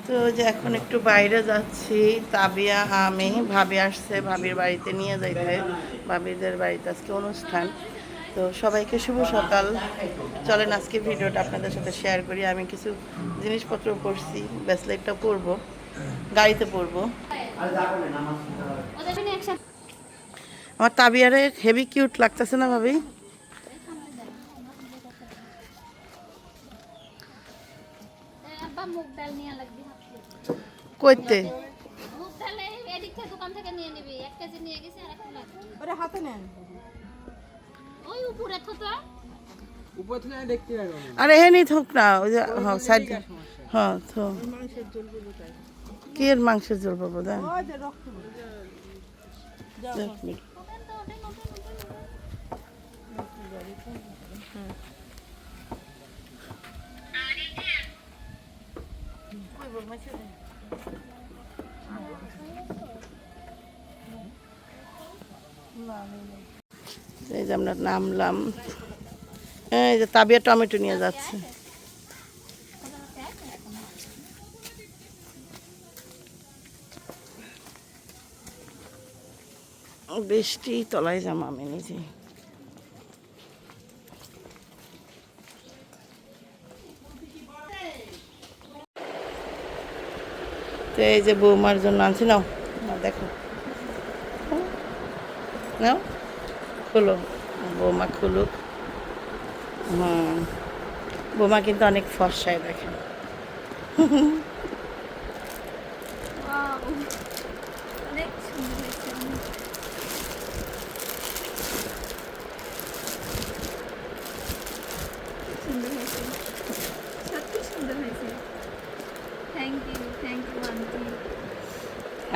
তো যে এখন একটু বাইরে যাচ্ছি, তাবিয়া আমি, ভাবি আসছে ভাবির বাড়িতে নিয়ে যাইতে, ভাবিদের বাড়িতে আজকে অনুষ্ঠান। তো সবাইকে শুভ সকাল। চলেন আজকে ভিডিওটা আপনাদের সাথে শেয়ার করি। আমি কিছু জিনিসপত্র পরছি, ব্রেসলেটটা পরবো, গাড়িতে পরবো। আমার তাবিয়ারে হেভি কিউট লাগতেছে না ভাবি? কইতে আরে হে নি থোক না, ওই যে সাইড, হ্যাঁ তো কি এর মাংসের জল পাবো দেন। এই যে আমরা নামলাম, এই যে তাবিয়া টমেটো নিয়ে যাচ্ছে। বৃষ্টি তলায় যাম আমি নিজে। তো এই যে বৌমার জন্য আনছি, নাও দেখো, নাও খুলো, বৌমা খুলুক। বৌমা কিন্তু অনেক ফর্সায় দেখেন।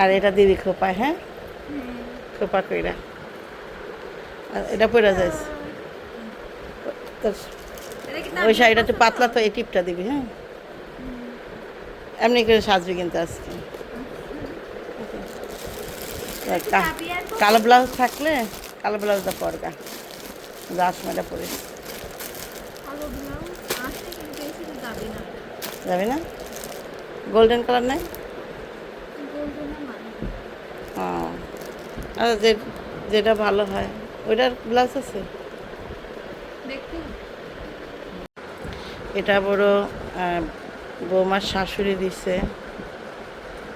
আর এটা দিবি খোপায়, হ্যাঁ খোপা কইরা, আর এটা পরে যাইস। ওই শাড়িটা একটু পাতলা, তো এই টিপটা দিবি, হ্যাঁ এমনি করে সাজবি কিন্তু আজকে। কালো ব্লাউজ থাকলে কালো ব্লাউজটা পরগা, জাসমাটা পরে যাবে না। গোল্ডেন কালার নাই? ও আচ্ছা, যেটা ভালো হয় ওইটার ব্লাউজ আছে। এটা বড় বৌমার শাশুড়ি দিছে,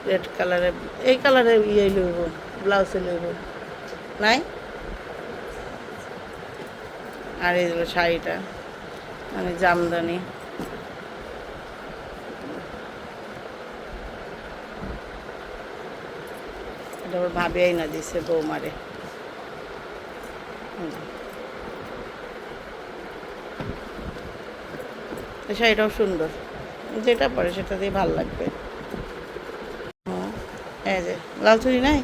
রেড কালারের, এই কালারের ইয়ে লইব, ব্লাউজে লইব নাই। আর এই শাড়িটা মানে জামদানি, এটা আবার ভাবিয়াই না দিছে বৌমারে। শাড়িটাও সুন্দর, যেটা পরে সেটা দিয়ে ভালো লাগবে। এই যে লাল চুড়ি নাই,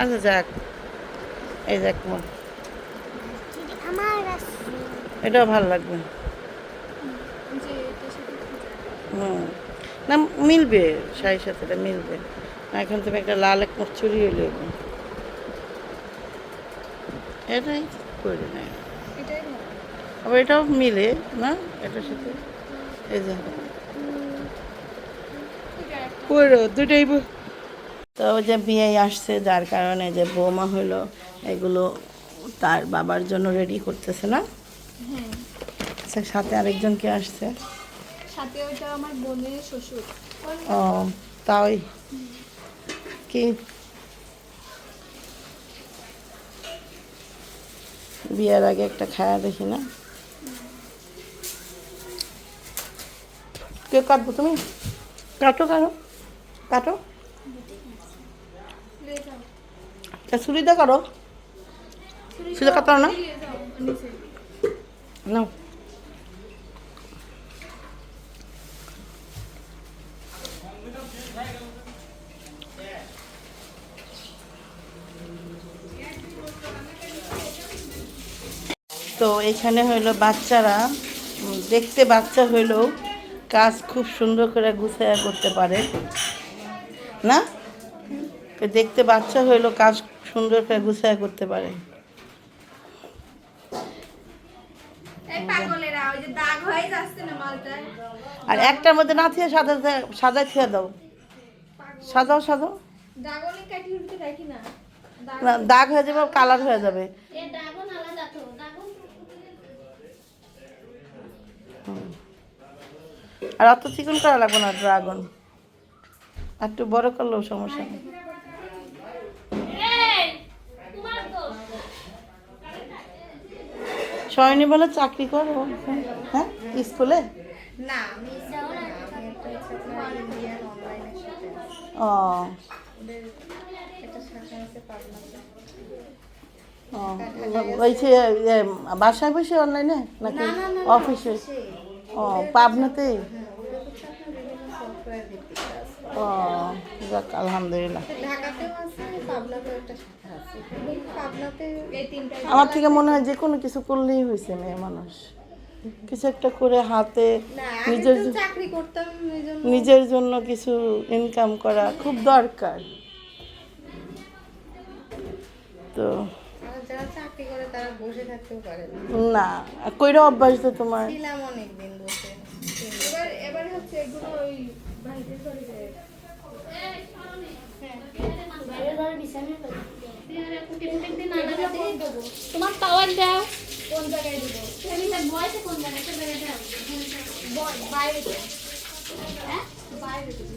আচ্ছা যাক, এই যাক এটাও ভালো লাগবে। না মিলবে, শাড়ির সাথে এটা মিলবে। এখন তুমি একটা লাল এক মুখ চুড়ি হইলে এটাই করে নেয়, আবার এটাও মিলে না এটার সাথে। এই যে দুটাই। তো যে বিয়ে আসছে, যার কারণে যে বৌমা হইলো এগুলো তার বাবার জন্য রেডি করতেছে না। সাথে আরেকজন কে আসছে? সাথে ওইটা আমার বোনের শ্বশুর। ও তাই কি বিয়ের আগে একটা খায়া দেখি না। কেউ কাটবো, তুমি কাটো কাটো কাটো, ছুরিটা কাটো, ছুরি কাটো না না। তো এখানে হইলো বাচ্চারা, দেখতে বাচ্চা হইলেও কাজ খুব সুন্দর করে গুছাইয়া করতে পারে না। দেখতে বাচ্চা হইলেও কাজ সুন্দর করে গুছাইয়া করতে পারে। ওই যে দাগ হয়ে যাচ্ছে না মালটায়। আর একটার মধ্যে না থিয়ে সাদা থিয়ে দাও, সাজাও সাজাও। ড্রাগনের কাঠির ভিতরে রাখি না। না, দাগ হয়ে যাবে, কালার হয়ে যাবে। এ ড্রাগন আলাদা তো, ড্রাগন আর অত চিকন করা লাগবে না ড্রাগন, আর একটু বড় করলেও সমস্যা নেই। তোমার দোষ। সয়নি বলে চাকরি করো, হ্যাঁ স্কুলে। না আমি একটা ইন্ডিয়ান অনলাইনের সাথে ও ওদের একটা শাখা আছে পাবনাতে। ওই যে বাসায় বসে অনলাইনে নাকি অফিসে? ও পাবনাতে। সফটওয়্যার ভিত্তিক কাজ। ও যাক আলহামদুলিল্লাহ। ঢাকাতেও আছে, পাবনাতেও একটা শাখা আছে। পাবনাতে এই তিনটা। আমার থেকে মনে হয় যে কোনো কিছু করলেই হয়েছে মেয়ে মানুষ, কিছু একটা করে হাতে না নিজের আমি তো চাকরি করতাম এইজন্য। নিজের জন্য কিছু ইনকাম করা খুব দরকার। তো আর যারা চাকরি করে তারা বসে থাকতেও পারে না। না, কইরা অভ্যাস তো তোমার। ছিলাম অনেকদিন বসে। এবার হচ্ছে এগুলো ওই ভাইদের ঘরে যায়। তোমার পাওয়ার দাও কোন জায়গায় দিব? আমি তার বয়সে কোন জায়গায় কোন জায়গায় দাও? বাইরে দাও। হ্যাঁ বাইরে দাও।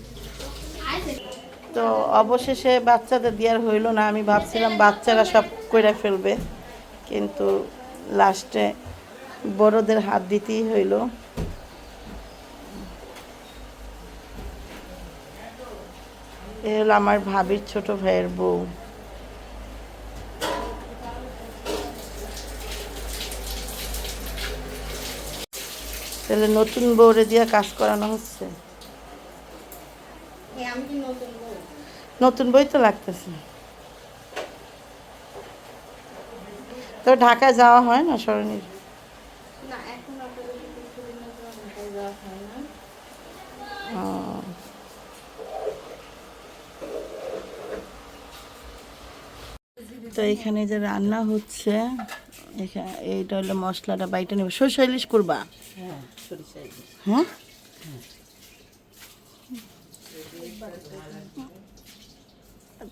আইছে তো অবশেষে বাচ্চাদের দেওয়ার হইলো না। আমি ভাবছিলাম বাচ্চারা সব কইরা ফেলবে, কিন্তু লাস্টে বড়দের হাত দিতেই হইলো। এ হলো আমার ভাবির ছোট ভাইয়ের বউ। তাহলে নতুন বউরে দিয়ে কাজ করানো হচ্ছে। আমি কি নতুন বউ? নতুন বই তো লাগতেছে। তো ঢাকায় যাওয়া হয় না সরণির? না এখন আপনাদের কিছুদিনের জন্য ঢাকায় যাওয়া হয় না। তো এখানে যে রান্না হচ্ছে, এখানে এইটা হলো মশলাটা বাইটা নেবে। সরষে ইলিশ করবা? হ্যাঁ,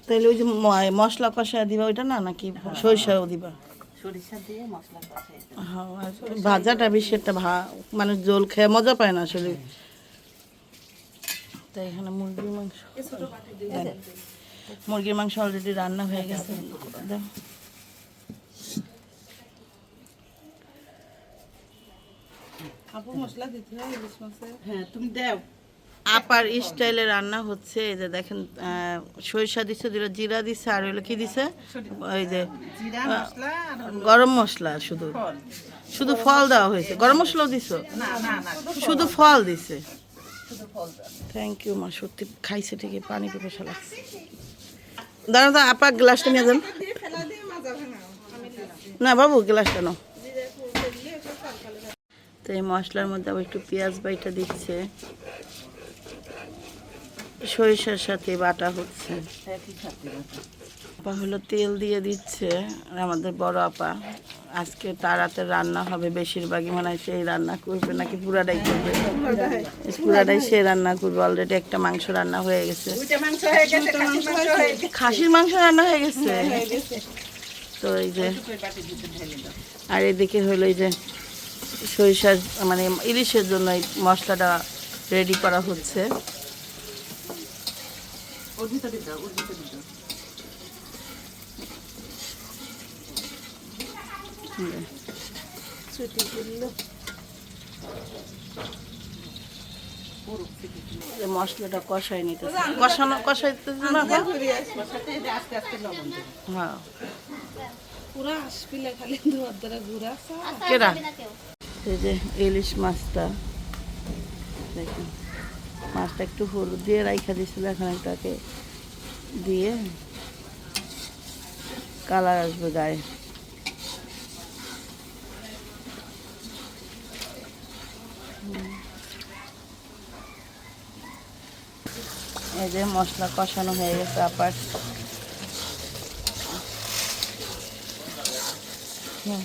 তাহলে ওই যে মশলা কষা দিবা ওইটা না, নাকি সরিষাও দিবা? সরিষা দিয়ে মশলা কষাই দেব। হ্যাঁ, আর ভাজাটা বেশি একটা মানে জল খেয়ে মজা পায় না আসলে। তাই এখানে মুরগির মাংস, মুরগির মাংস অলরেডি রান্না হয়ে গেছে। দাও। আপু মশলা দিতে হয় ইলিশ মাছে? হ্যাঁ তুমি দাও। আপার স্টাইলে রান্না হচ্ছে। এই যে দেখেন, সরিষা দিছে, দিল জিরা দিছে, আর হইলো কি দিছে, ওই যে জিরা মশলা আর গরম মশলা। শুধু ফল। শুধু ফল দেওয়া হয়েছে, গরম মশলাও দিছো? না না না শুধু ফল দিছে। শুধু ফল দাও। থ্যাংক ইউ মা, সত্যি খাইছে ঠিকই, পানি পিপাসা লাগছে। দাঁড়া দাঁড়া, আপা গ্লাসটা নিয়ে যান। দিয়ে ফেলা দিয়ে মাজা ভাঙাও। আমি দিচ্ছি। না বাবু, গ্লাসটা নাও। তো এই মশলার মধ্যে আবার একটু পেঁয়াজ বাইটা দিচ্ছে, সরিষার সাথে বাটা হচ্ছে। একই সাথে বাটা। আপা হলো তেল দিয়ে দিচ্ছে। আর আমাদের বড় আপা আজকে তার হাতে রান্না হবে বেশিরভাগই, মনে হয় সেই রান্না করবে নাকি পুরাটাই করবে? পুরাটাই সে রান্না করবে। অলরেডি একটা মাংস রান্না হয়ে গেছে, ওইটা মাংস হয়ে গেছে, খাসির মাংস হয়ে গেছে। খাসির মাংস রান্না হয়ে গেছে। হয়ে গেছে। তো এই যে, ওই বাটি দিতে ঢেলে দাও। আর এদিকে হলো এই যে সরিষার মানে ইলিশের জন্য এই মশলাটা রেডি করা হচ্ছে। ওর ভিতরে দাও, ওর ভিতরে দাও। ছুটি করলো। এই মশলাটা কষাই নিতেছে, কষাইতে না? কষাতে আস্তে আস্তে লবণ দেবো। হ্যাঁ, পুরা আসপিলে খালি দুয়ার দ্বারা ঘুরা কেরা এই যে ইলিশ মাছটা দেখুন, মাছটা একটু হলুদ দিয়ে রাইখা দিছিল, এখন এটাকে দিয়ে কালার আসবে গায়ে। এই যে মশলা কষানো হয়ে গেছে আপার। হুম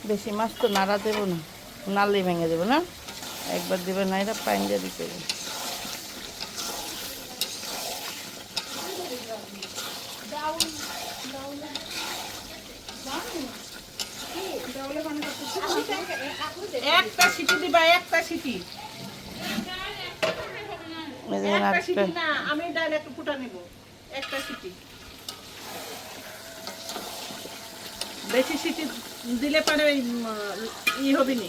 বেশি মাছ তো নাড়া দেবো না, নাড়লেই ভেঙে দেবো না, একবার দেবে না, এটা পানি দিয়ে দিতে হবে। একটা সিটি দিবা, একটা সিটি। এই যে একটা একটা সিটি না, আমি ডাল একটু ফুটা নেব। একটা সিটি। বেশি সিটি দিলে পরে হবে নি,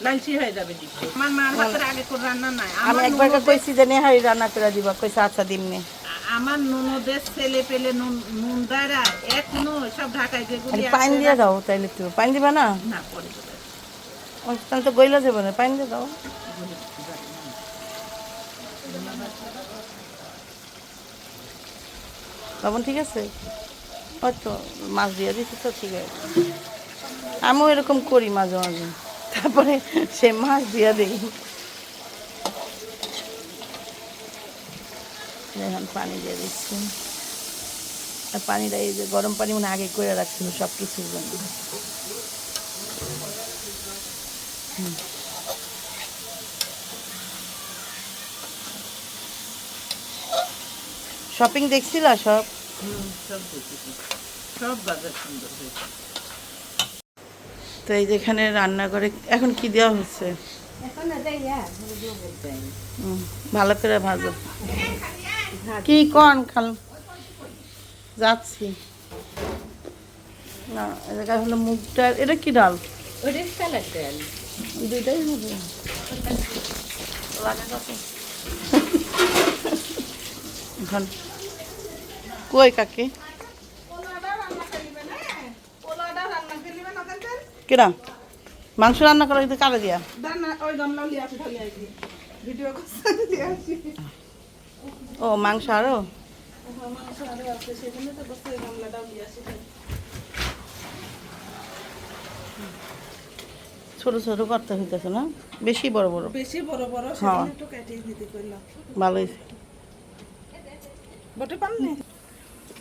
লালচি হয়ে যাবে নি। আমার মার হাতের আগে করে রান্না নাই। আমি একবার কইছি যে নেহারি রান্না করে দিবা, কইছে আচ্ছা দিমনি। আমার ননদের ছেলে পেলে নুন দ্বারা এক নয় সব ঢাকায় যেগুলি পানি দিয়ে দাও, তাইলে একটু পানি দিবা না, না পরে দেবে। তাহলে তো গইলা যাবে না, পানি দিয়ে দাও। লবণ ঠিক আছে, হয়তো মাছ দিয়ে দিচ্ছি তো ঠিক আছে। আমিও এরকম করি মাঝে মাঝে, তারপরে সে মাছ দিয়ে দিই। এখন পানি দিয়ে দিচ্ছি, আর পানিটা এই যে গরম পানি মানে আগে করে রাখছিল সব কিছুর জন্য। শপিং দেখছিল সব? সব দেখেছি, সব বাজার সুন্দর হয়েছে। তো এই যেখানে রান্নাঘরে এখন কি দেওয়া হচ্ছে? ভালো করে ভাজো। কি কন খাল যাচ্ছি না, এটা হলো মুগ ডাল। এটা কি ডাল? দুইটাই হবে। এখন কই কাকে কেনা মাংস রান্না করা কিন্তু কারে দিয়া? ও মাংস আরো ছোট ছোট করতে হইতেছে না, বেশি বড় বড়? বেশি বড় বড় হ্যাঁ, একটু কাটিয়ে দিতে কইলাম। ভালো হয়েছে। বটে পাননি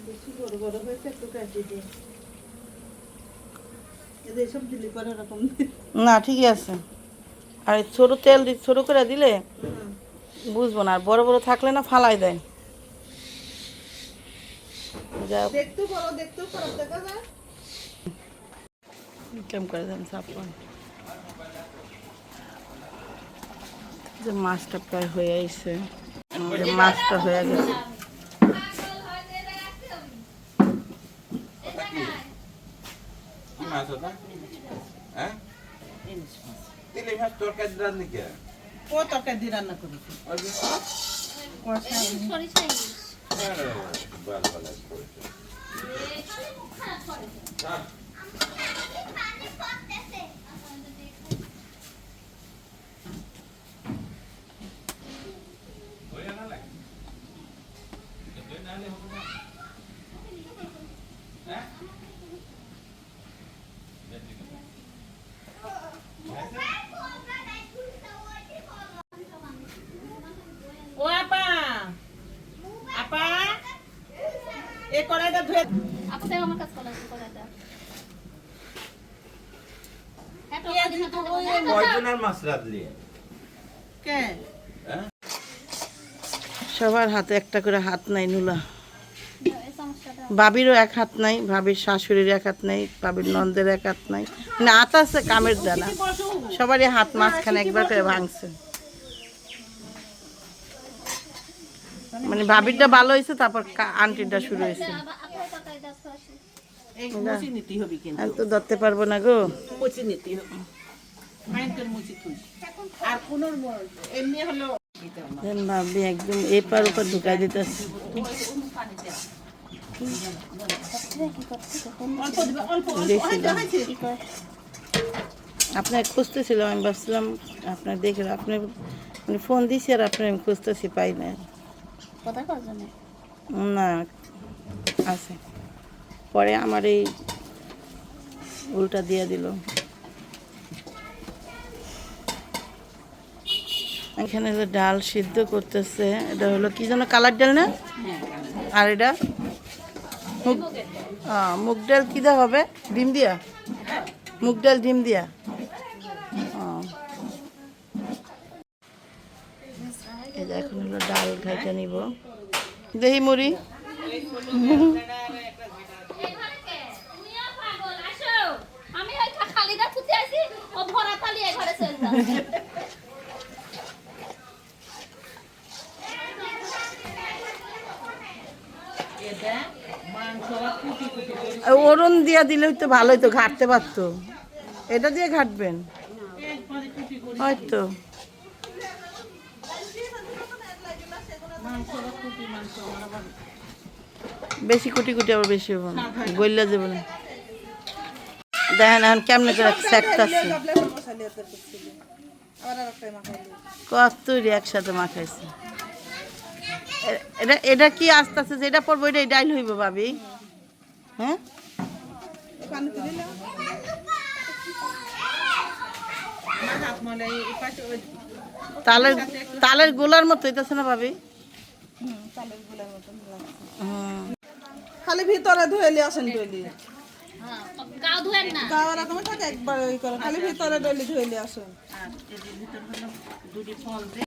বেশি বড় বড় হয়েছে, একটু কাটিয়ে দিই। এদের সব দিলে পরে এরকম না ঠিকই আছে, আর এই ছোট তেল ছোট করে দিলে বুঝবো না, আর বড় বড় থাকলে না ফালাই দেয়। যা দেখতে বড়, দেখতেও খারাপ দেখা যায়। কেমন করে দেন সাপন। যে মাছটা প্রায় হয়ে আইছে, আমাদের মাছটা হয়ে গেছে। কি মাছ ওটা? হ্যাঁ? তেলে মাছ তরকারি রান্না কে? ও তরকারি দিয়ে রান্না করেছি। ওই যে, সরিষা ইলিশ। ভালো ভালো করেছে। ও আপা, আপা এই কড়াইটা ধুয়ে আপু দেখো আমার কাছে কলাটা। হ্যাঁ তো কয়জনের মাছ রাঁধলি? কে হ্যাঁ? সবার হাতে একটা করে হাত নাই নুলা। এই সমস্যাটা ভাবিরও এক হাত নাই, ভাবির শাশুড়ির এক হাত নাই, ভাবির নন্দের এক হাত নাই, মানে হাত আছে কামের দানা, সবারই হাত মাঝখানে একবার করে ভাঙছে। মানে ভাবিরটা ভালো হয়েছে, তারপর আন্টিটা শুরু হয়েছে। আপনার তরকারি দাও সরাসরি। এই মুচি নিতে হবে কিন্তু। আমি তো ধরতে পারবো না গো। মুচি নিতে হবে। মাইন্ডের মুচি তুই। আর কোন এমনি হলো দেন ভাবি একদম এপার ওপার ঢুকাই দিতেছে। অল্প দিবে, অল্প অল্প দেখছিলাম। হয়েছে। কি করে? আপনার খুঁজতেছিলাম, আমি ভাবছিলাম আপনার দেখে আপনি মানে ফোন দিছি, আর আপনার আমি খুঁজতেছি পাই না। কথা কর জন্য। না আছে, পরে আমার এই উল্টা দিয়ে দিল। এখানে যে ডাল সিদ্ধ করতেছে, এটা হলো কি যেন কালার ডাল না? আর এটা মুগ ডাল কি দেওয়া হবে? ডিম দিয়া? মুগ ডাল ডিম দিয়া ও। এই যে এখন হলো ডাল ঘাইটা নিব দেহি মুড়ি তুমিও পাগল আসো আমি ওই খালিদা খুঁজে আছি ও ভরা তালি এই ঘরে চলে যাচ্ছে এটা মাংস কুটি কুটি করে ওরন দিয়া দিলেই তো ভালোই তো ঘাটতে পারতো এটা দিয়ে ঘাটবেন একবারে কুটি করে হয়তো মাংস কুটি মাংস আমার আবার বেশি কুটি কুটি আবার বেশি হবো না গইলা যাবে না দেখেন এখন কেমনে করে সেকতাছে কতরি একসাথে মাখাইছে এটা এটা কি আস্তে আস্তে যেটা পড়বো এটা ডাইল হইব ভাবি হ্যাঁ আমার হাত মলে এই পাশে ওই তালের তালের গোলার মতো হইতেছে না ভাবি খালি ভিতরে ধুয়েলি আসেন ডলি হ্যাঁ গাও ধুয়েন না গাওয়ার তুমি থাকে একবার ওই করে খালি ভিতরে ডলি ধুয়েলি আসেন আর এর ভিতর হলো দুটি ফল দিয়ে